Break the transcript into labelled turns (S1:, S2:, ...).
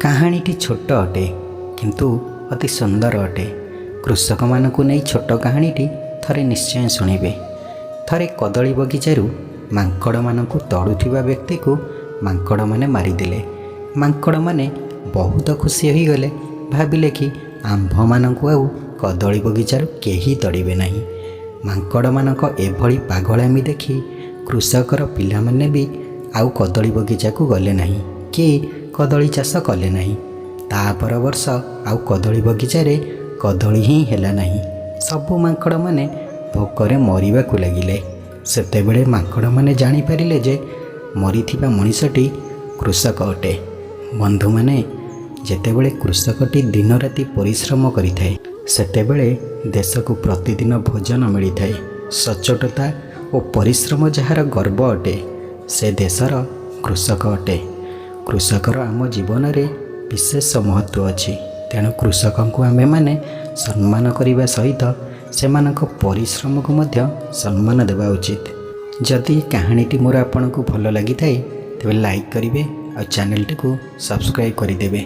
S1: କାହାଣୀଟି ଛୋଟ ଅଟେ କିନ୍ତୁ ଅତି ସୁନ୍ଦର ଅଟେ। କୃଷକମାନଙ୍କୁ ନେଇ ଛୋଟ କାହାଣୀଟି ଥରେ ନିଶ୍ଚୟ ଶୁଣିବେ। ଥରେ କଦଳୀ ବଗିଚାରୁ ମାଙ୍କଡ଼ମାନଙ୍କୁ ତଡ଼ୁଥିବା ବ୍ୟକ୍ତିକୁ ମାଙ୍କଡ଼ମାନେ ମାରିଦେଲେ। ମାଙ୍କଡ଼ମାନେ ବହୁତ ଖୁସି ହୋଇଗଲେ। ଭାବିଲେ କି ଆମ୍ଭମାନଙ୍କୁ ଆଉ କଦଳୀ ବଗିଚାରୁ କେହି ତଡ଼ିବେ ନାହିଁ। ମାଙ୍କଡ଼ମାନଙ୍କ ଏଭଳି ପାଗଳାମି ଦେଖି କୃଷକର ପିଲାମାନେ ବି ଆଉ କଦଳୀ ବଗିଚାକୁ ଗଲେ ନାହିଁ କି କଦଳୀ ଚାଷ କଲେ ନାହିଁ। ତା ପର ବର୍ଷ ଆଉ କଦଳୀ ବଗିଚାରେ କଦଳୀ ହିଁ ହେଲା ନାହିଁ। ସବୁ ମାଙ୍କଡ଼ମାନେ ଭୋକରେ ମରିବାକୁ ଲାଗିଲେ। ସେତେବେଳେ ମାଙ୍କଡ଼ମାନେ ଜାଣିପାରିଲେ ଯେ ମରିଥିବା ମଣିଷଟି କୃଷକ ଅଟେ। ବନ୍ଧୁମାନେ, ଯେତେବେଳେ କୃଷକଟି ଦିନରାତି ପରିଶ୍ରମ କରିଥାଏ ସେତେବେଳେ ଦେଶକୁ ପ୍ରତିଦିନ ଭୋଜନ ମିଳିଥାଏ। ସଚ୍ଚୋଟତା ଓ ପରିଶ୍ରମ ଯାହାର ଗର୍ବ ଅଟେ ସେ ଦେଶର କୃଷକ ଅଟେ। କୃଷକର ଆମ ଜୀବନରେ ବିଶେଷ ମହତ୍ତ୍ୱ ଅଛି। ତେଣୁ କୃଷକଙ୍କୁ ଆମେମାନେ ସମ୍ମାନ କରିବା ସହିତ ସେମାନଙ୍କ ପରିଶ୍ରମକୁ ମଧ୍ୟ ସମ୍ମାନ ଦେବା ଉଚିତ। ଯଦି କାହାଣୀଟି ମୋର ଆପଣଙ୍କୁ ଭଲ ଲାଗିଥାଏ ତେବେ ଲାଇକ୍ କରିବେ ଆଉ ଚ୍ୟାନେଲଟିକୁ ସବସ୍କ୍ରାଇବ୍ କରିଦେବେ।